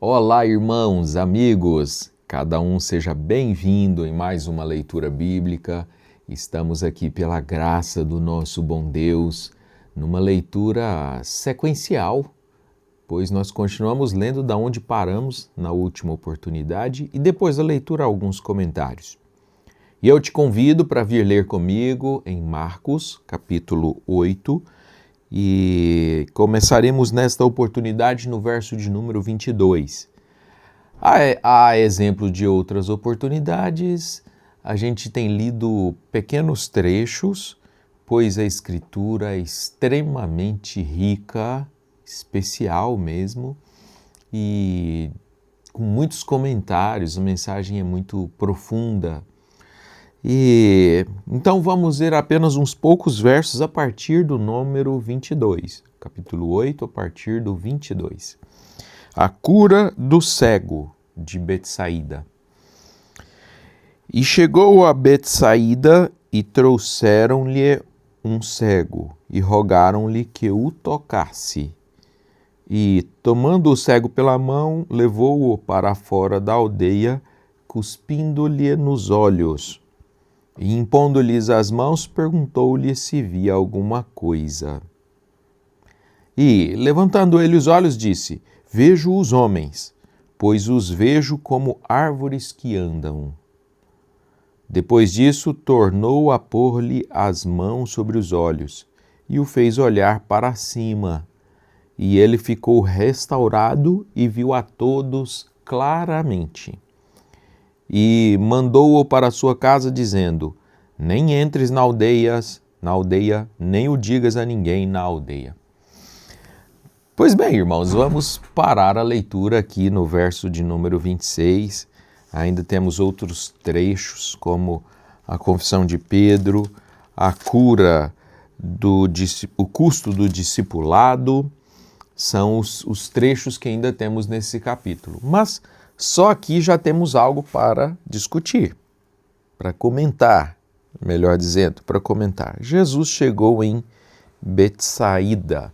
Olá, irmãos, amigos, cada um seja bem-vindo em mais uma leitura bíblica. Estamos aqui pela graça do nosso bom Deus, numa leitura sequencial, pois nós continuamos lendo da onde paramos na última oportunidade e depois da leitura alguns comentários. E eu te convido para vir ler comigo em Marcos, capítulo 8, e começaremos nesta oportunidade no verso de número 22. Há exemplo de outras oportunidades, a gente tem lido pequenos trechos, pois a escritura é extremamente rica, especial mesmo, e com muitos comentários, a mensagem é muito profunda. E então vamos ler apenas uns poucos versos a partir do número 22, capítulo 8, a partir do 22. A cura do cego de Betsaída. E chegou a Betsaída e trouxeram-lhe um cego e rogaram-lhe que o tocasse. E, tomando o cego pela mão, levou-o para fora da aldeia, cuspindo-lhe nos olhos. E impondo-lhes as mãos, perguntou-lhe se via alguma coisa. E, levantando ele os olhos, disse: Vejo os homens, pois os vejo como árvores que andam. Depois disso, tornou a pôr-lhe as mãos sobre os olhos, e o fez olhar para cima. E ele ficou restaurado e viu a todos claramente. E mandou-o para sua casa, dizendo: Nem entres na aldeia, nem o digas a ninguém na aldeia. Pois bem, irmãos, vamos parar a leitura aqui no verso de número 26. Ainda temos outros trechos, como a confissão de Pedro, a cura, o custo do discipulado, são os trechos que ainda temos nesse capítulo. Mas só aqui já temos algo para discutir, para comentar, melhor dizendo, para comentar. Jesus chegou em Betsaída.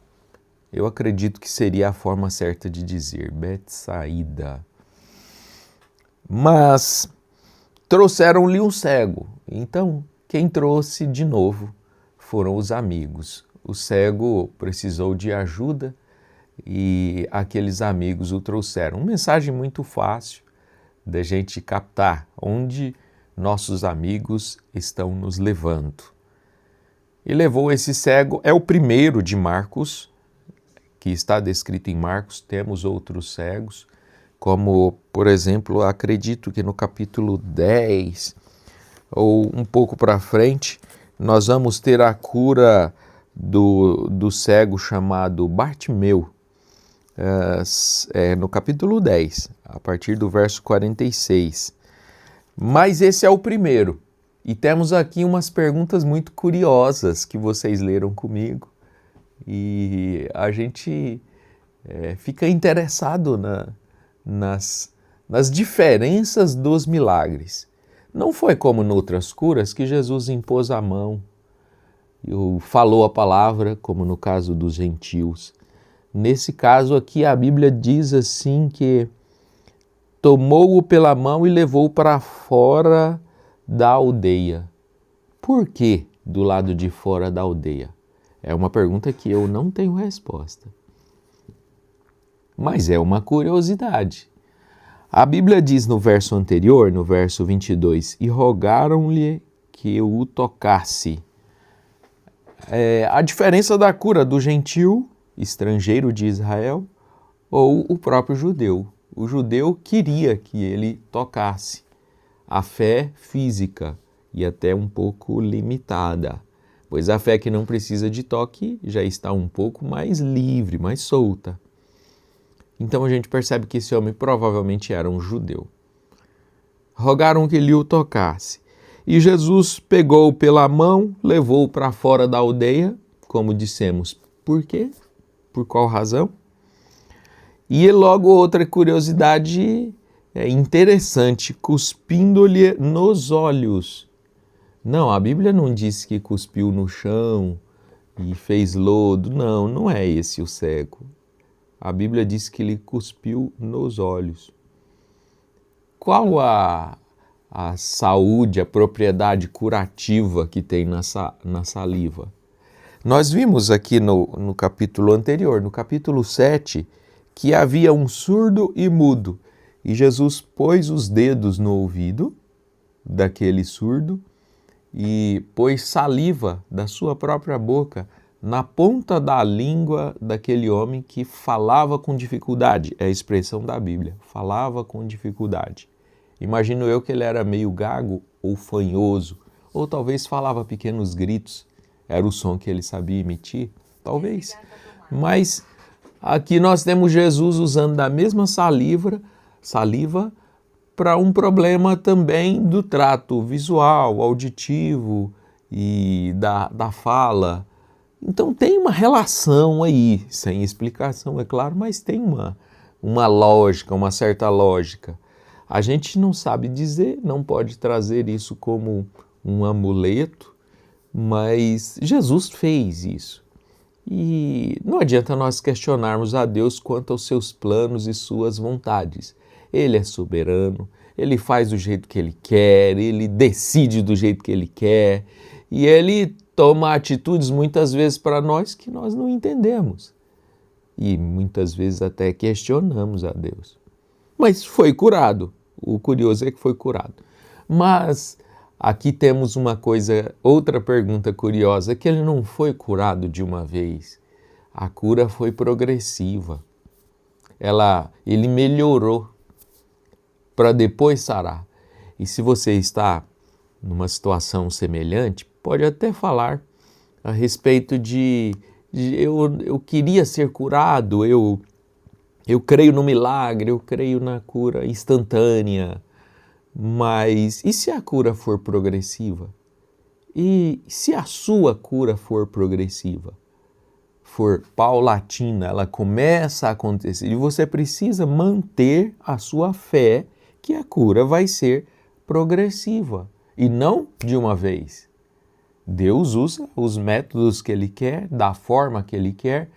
Eu acredito que seria a forma certa de dizer, Betsaída. Mas trouxeram-lhe um cego. Então, quem trouxe de novo foram os amigos. O cego precisou de ajuda e aqueles amigos o trouxeram. Uma mensagem muito fácil da gente captar onde nossos amigos estão nos levando. E levou esse cego, é o primeiro de Marcos, que está descrito em Marcos. Temos outros cegos, como, por exemplo, acredito que no capítulo 10, ou um pouco para frente, nós vamos ter a cura do cego chamado Bartimeu, no capítulo 10, a partir do verso 46. Mas esse é o primeiro. E temos aqui umas perguntas muito curiosas que vocês leram comigo. E a gente fica interessado nas diferenças dos milagres. Não foi como noutras curas que Jesus impôs a mão, falou a palavra, como no caso dos gentios. Nesse caso aqui, a Bíblia diz assim que tomou-o pela mão e levou-o para fora da aldeia. Por que do lado de fora da aldeia? É uma pergunta que eu não tenho resposta. Mas é uma curiosidade. A Bíblia diz no verso anterior, no verso 22, e rogaram-lhe que o tocasse. A diferença da cura do gentio, estrangeiro de Israel, ou o próprio judeu. O judeu queria que ele tocasse. A fé física e até um pouco limitada, pois a fé que não precisa de toque já está um pouco mais livre, mais solta. Então a gente percebe que esse homem provavelmente era um judeu. Rogaram que ele o tocasse. E Jesus pegou-o pela mão, levou-o para fora da aldeia, como dissemos. Por quê? Por qual razão? E logo outra curiosidade interessante, cuspindo-lhe nos olhos. Não, a Bíblia não diz que cuspiu no chão e fez lodo. Não, não é esse o cego. A Bíblia diz que lhe cuspiu nos olhos. Qual a saúde, a propriedade curativa que tem na saliva? Nós vimos aqui no capítulo anterior, no capítulo 7, que havia um surdo e mudo. E Jesus pôs os dedos no ouvido daquele surdo e pôs saliva da sua própria boca na ponta da língua daquele homem que falava com dificuldade. É a expressão da Bíblia, falava com dificuldade. Imagino eu que ele era meio gago ou fanhoso, ou talvez falava pequenos gritos. Era o som que ele sabia emitir, talvez. Mas aqui nós temos Jesus usando da mesma saliva para um problema também do trato visual, auditivo e da fala. Então tem uma relação aí, sem explicação, é claro, mas tem uma lógica, uma certa lógica. A gente não sabe dizer, não pode trazer isso como um amuleto, mas Jesus fez isso. E não adianta nós questionarmos a Deus quanto aos seus planos e suas vontades. Ele é soberano, ele faz do jeito que ele quer, ele decide do jeito que ele quer, e ele toma atitudes muitas vezes para nós que nós não entendemos. E muitas vezes até questionamos a Deus. Mas foi curado. O curioso é que foi curado. Mas aqui temos uma coisa, outra pergunta curiosa, que ele não foi curado de uma vez. A cura foi progressiva. Ele melhorou para depois sarar. E se você está numa situação semelhante, pode até falar a respeito de eu queria ser curado, eu creio no milagre, eu creio na cura instantânea, mas e se a cura for progressiva? E se a sua cura for progressiva? For paulatina, ela começa a acontecer e você precisa manter a sua fé que a cura vai ser progressiva e não de uma vez. Deus usa os métodos que Ele quer, da forma que Ele quer,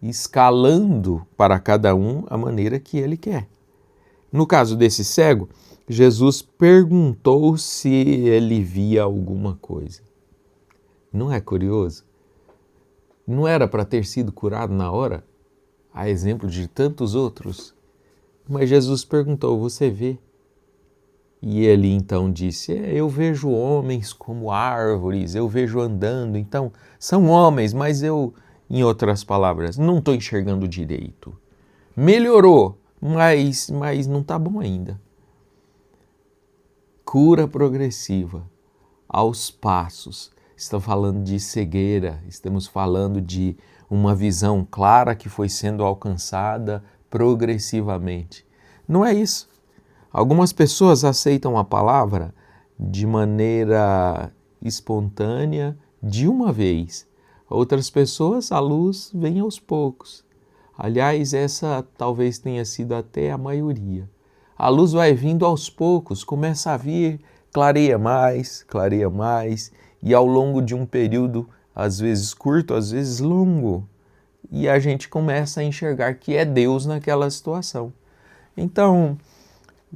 escalando para cada um a maneira que Ele quer. No caso desse cego, Jesus perguntou se ele via alguma coisa. Não é curioso? Não era para ter sido curado na hora, a exemplo de tantos outros? Mas Jesus perguntou, você vê? E ele então disse, eu vejo homens como árvores, eu vejo andando, então são homens, mas eu, em outras palavras, não estou enxergando direito. Melhorou, mas não está bom ainda. Cura progressiva, aos passos. Estamos falando de cegueira, estamos falando de uma visão clara que foi sendo alcançada progressivamente. Não é isso. Algumas pessoas aceitam a palavra de maneira espontânea, de uma vez. Outras pessoas, a luz vem aos poucos. Aliás, essa talvez tenha sido até a maioria. A luz vai vindo aos poucos, começa a vir, clareia mais, e ao longo de um período, às vezes curto, às vezes longo, e a gente começa a enxergar que é Deus naquela situação. Então,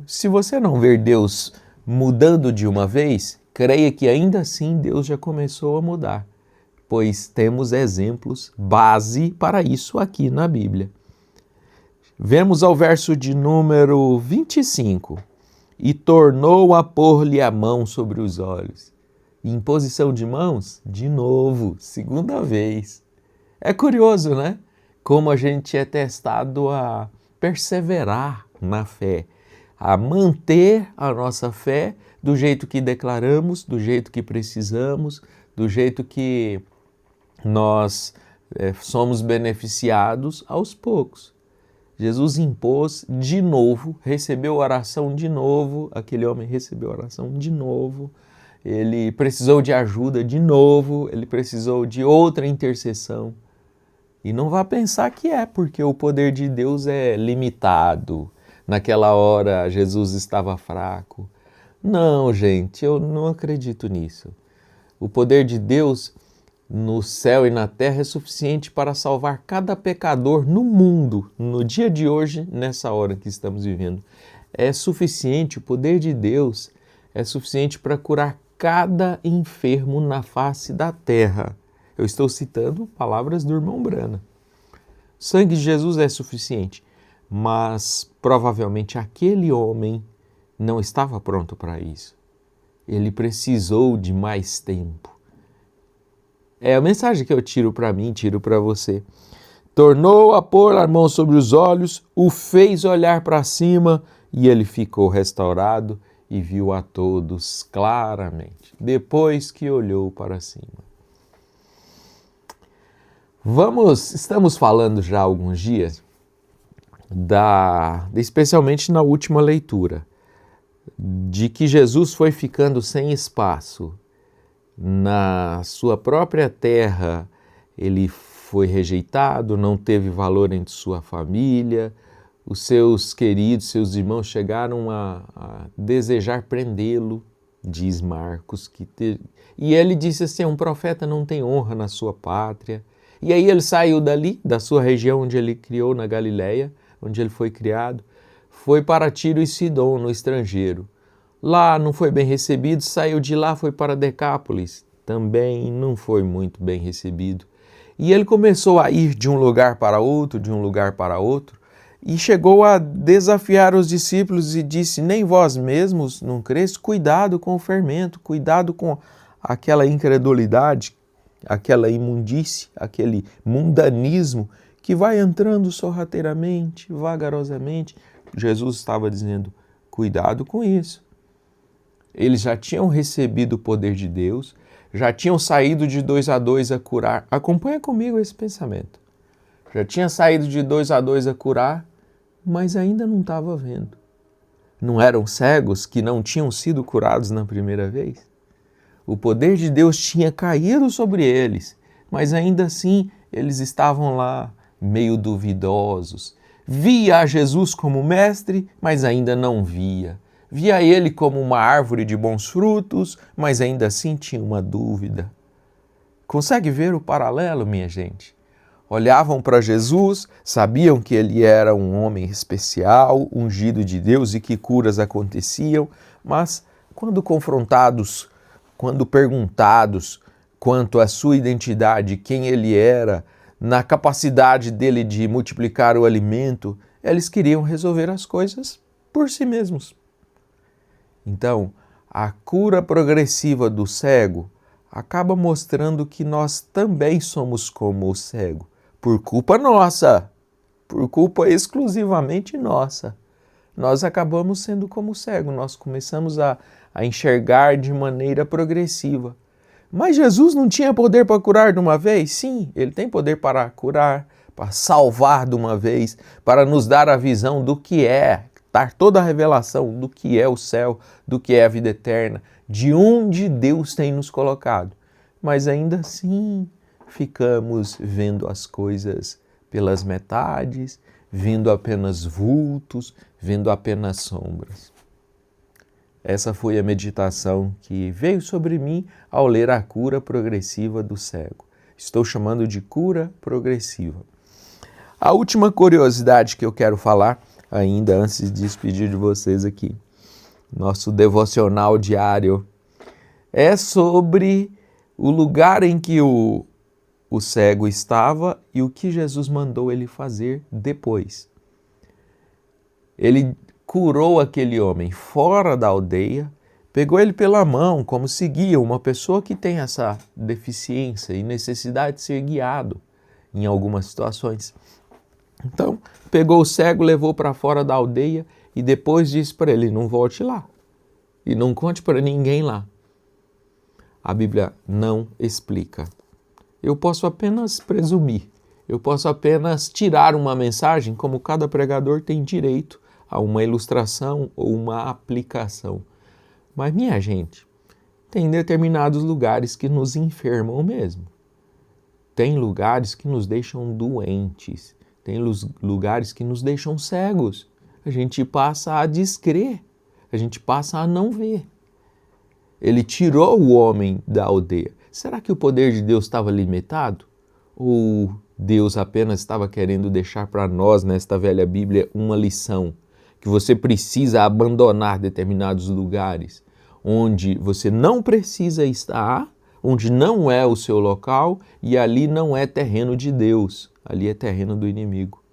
se você não ver Deus mudando de uma vez, creia que ainda assim Deus já começou a mudar, pois temos exemplos, base para isso aqui na Bíblia. Vemos ao verso de número 25. E tornou a pôr-lhe a mão sobre os olhos. Imposição de mãos, de novo, segunda vez. É curioso, né? Como a gente é testado a perseverar na fé, a manter a nossa fé do jeito que declaramos, do jeito que precisamos, do jeito que nós somos beneficiados aos poucos. Jesus impôs de novo, recebeu oração de novo, aquele homem recebeu oração de novo, ele precisou de ajuda de novo, ele precisou de outra intercessão. E não vá pensar que é porque o poder de Deus é limitado. Naquela hora Jesus estava fraco. Não, gente, eu não acredito nisso. O poder de Deus no céu e na terra é suficiente para salvar cada pecador no mundo, no dia de hoje, nessa hora que estamos vivendo. É suficiente, o poder de Deus é suficiente para curar cada enfermo na face da terra. Eu estou citando palavras do irmão Brana. O sangue de Jesus é suficiente, mas provavelmente aquele homem não estava pronto para isso. Ele precisou de mais tempo. É a mensagem que eu tiro para mim, tiro para você. Tornou a pôr a mão sobre os olhos, o fez olhar para cima e ele ficou restaurado e viu a todos claramente, depois que olhou para cima. Estamos falando já há alguns dias, especialmente na última leitura, de que Jesus foi ficando sem espaço. Na sua própria terra, ele foi rejeitado, não teve valor entre sua família, os seus queridos, seus irmãos chegaram a desejar prendê-lo, diz Marcos. E ele disse assim, um profeta não tem honra na sua pátria. E aí ele saiu dali, da sua região onde ele criou, na Galileia, onde ele foi criado, foi para Tiro e Sidom, no estrangeiro. Lá não foi bem recebido, saiu de lá, foi para Decápolis, também não foi muito bem recebido. E ele começou a ir de um lugar para outro, e chegou a desafiar os discípulos e disse, nem vós mesmos não crês? Cuidado com o fermento, cuidado com aquela incredulidade, aquela imundície, aquele mundanismo que vai entrando sorrateiramente, vagarosamente. Jesus estava dizendo, cuidado com isso. Eles já tinham recebido o poder de Deus, já tinham saído de 2 a 2 a curar. Acompanha comigo esse pensamento. Já tinha saído de 2 a 2 a curar, mas ainda não estava vendo. Não eram cegos que não tinham sido curados na primeira vez? O poder de Deus tinha caído sobre eles, mas ainda assim eles estavam lá meio duvidosos. Via a Jesus como mestre, mas ainda não via. Via ele como uma árvore de bons frutos, mas ainda assim tinha uma dúvida. Consegue ver o paralelo, minha gente? Olhavam para Jesus, sabiam que ele era um homem especial, ungido de Deus e que curas aconteciam, mas quando confrontados, quando perguntados quanto à sua identidade, quem ele era, na capacidade dele de multiplicar o alimento, eles queriam resolver as coisas por si mesmos. Então, a cura progressiva do cego acaba mostrando que nós também somos como o cego, por culpa nossa, por culpa exclusivamente nossa. Nós acabamos sendo como o cego, nós começamos a enxergar de maneira progressiva. Mas Jesus não tinha poder para curar de uma vez? Sim, ele tem poder para curar, para salvar de uma vez, para nos dar a visão do que é, dar toda a revelação do que é o céu, do que é a vida eterna, de onde Deus tem nos colocado. Mas ainda assim, ficamos vendo as coisas pelas metades, vendo apenas vultos, vendo apenas sombras. Essa foi a meditação que veio sobre mim ao ler a cura progressiva do cego. Estou chamando de cura progressiva. A última curiosidade que eu quero falar, ainda antes de despedir de vocês aqui, nosso devocional diário, é sobre o lugar em que o cego estava e o que Jesus mandou ele fazer depois. Ele curou aquele homem fora da aldeia, pegou ele pela mão, como se guia uma pessoa que tem essa deficiência e necessidade de ser guiado em algumas situações. Então, pegou o cego, levou para fora da aldeia e depois disse para ele, não volte lá e não conte para ninguém lá. A Bíblia não explica. Eu posso apenas presumir, eu posso apenas tirar uma mensagem, como cada pregador tem direito a uma ilustração ou uma aplicação. Mas, minha gente, tem determinados lugares que nos enfermam mesmo. Tem lugares que nos deixam doentes. Tem lugares que nos deixam cegos. A gente passa a descrer. A gente passa a não ver. Ele tirou o homem da aldeia. Será que o poder de Deus estava limitado? Ou Deus apenas estava querendo deixar para nós, nesta velha Bíblia, uma lição? Que você precisa abandonar determinados lugares onde você não precisa estar, onde não é o seu local, e ali não é terreno de Deus, ali é terreno do inimigo.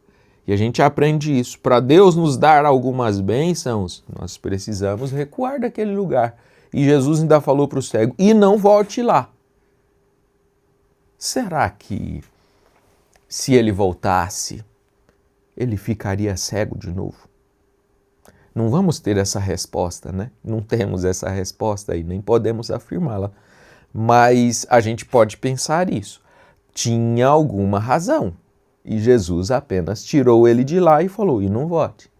E a gente aprende isso. Para Deus nos dar algumas bênçãos, nós precisamos recuar daquele lugar. E Jesus ainda falou para o cego, e não volte lá. Será que se ele voltasse, ele ficaria cego de novo? Não vamos ter essa resposta, né? Não temos essa resposta e nem podemos afirmá-la. Mas a gente pode pensar isso. Tinha alguma razão. E Jesus apenas tirou ele de lá e falou, e não volte.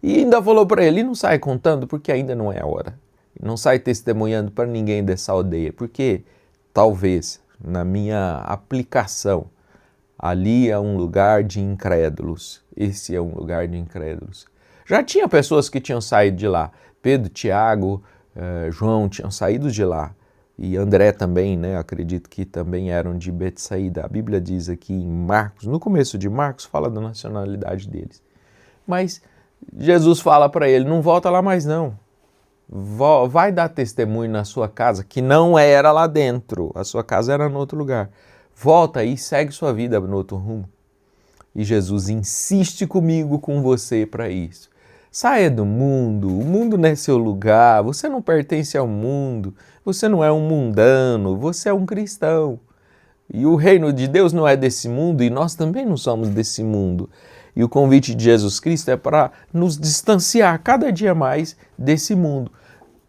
E ainda falou para ele, não sai contando porque ainda não é a hora. Não sai testemunhando para ninguém dessa aldeia, porque talvez na minha aplicação ali é um lugar de incrédulos. Esse é um lugar de incrédulos. Já tinha pessoas que tinham saído de lá. Pedro, Tiago, João tinham saído de lá. E André também, né? Acredito que também eram de Betsaída. A Bíblia diz aqui em Marcos, no começo de Marcos, fala da nacionalidade deles. Mas Jesus fala para ele, não volta lá mais não. Vai dar testemunho na sua casa, que não era lá dentro. A sua casa era em outro lugar. Volta e segue sua vida no outro rumo. E Jesus insiste comigo, com você para isso. Saia do mundo, o mundo não é seu lugar, você não pertence ao mundo, você não é um mundano, você é um cristão. E o reino de Deus não é desse mundo e nós também não somos desse mundo. E o convite de Jesus Cristo é para nos distanciar cada dia mais desse mundo.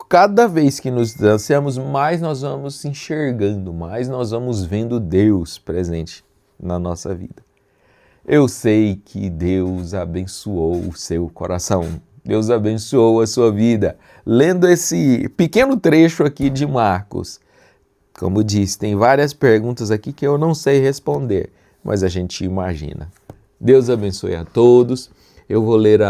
Cada vez que nos distanciamos, mais nós vamos enxergando, mais nós vamos vendo Deus presente na nossa vida. Eu sei que Deus abençoou o seu coração. Deus abençoou a sua vida. Lendo esse pequeno trecho aqui de Marcos. Como disse, tem várias perguntas aqui que eu não sei responder, mas a gente imagina. Deus abençoe a todos. Eu vou ler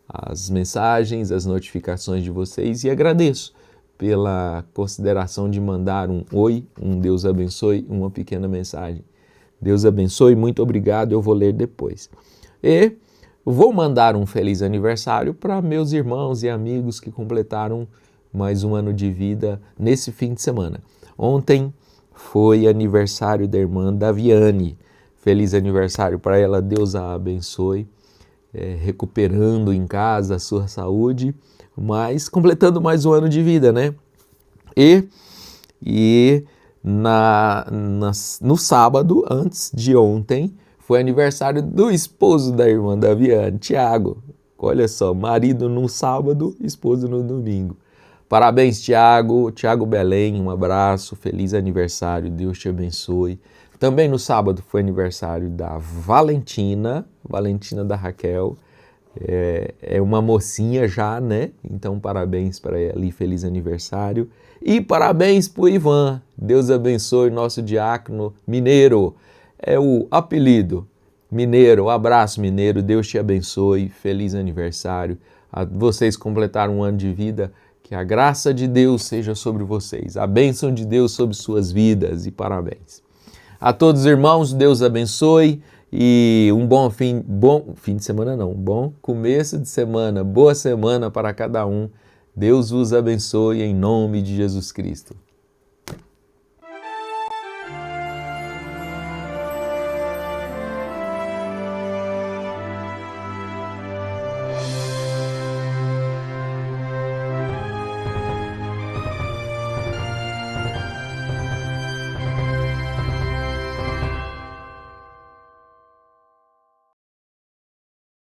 as mensagens, as notificações de vocês e agradeço pela consideração de mandar um oi, um Deus abençoe, uma pequena mensagem. Deus abençoe, muito obrigado, eu vou ler depois. E vou mandar um feliz aniversário para meus irmãos e amigos que completaram mais um ano de vida nesse fim de semana. Ontem foi aniversário da irmã Daviane. Feliz aniversário para ela, Deus a abençoe, recuperando em casa a sua saúde, mas completando mais um ano de vida, né? No sábado, antes de ontem, foi aniversário do esposo da irmã Daviane, Tiago. Olha só, marido no sábado, esposo no domingo. Parabéns, Tiago. Tiago Belém, um abraço, feliz aniversário, Deus te abençoe. Também no sábado foi aniversário da Valentina da Raquel. É uma mocinha já, né? Então parabéns para ela e feliz aniversário. E parabéns para o Ivan. Deus abençoe nosso diácono mineiro. É o apelido mineiro. Um abraço, mineiro. Deus te abençoe. Feliz aniversário. Vocês completaram um ano de vida. Que a graça de Deus seja sobre vocês. A bênção de Deus sobre suas vidas. E parabéns. A todos os irmãos, Deus abençoe. E um bom fim de semana não, um bom começo de semana, boa semana para cada um. Deus vos abençoe em nome de Jesus Cristo.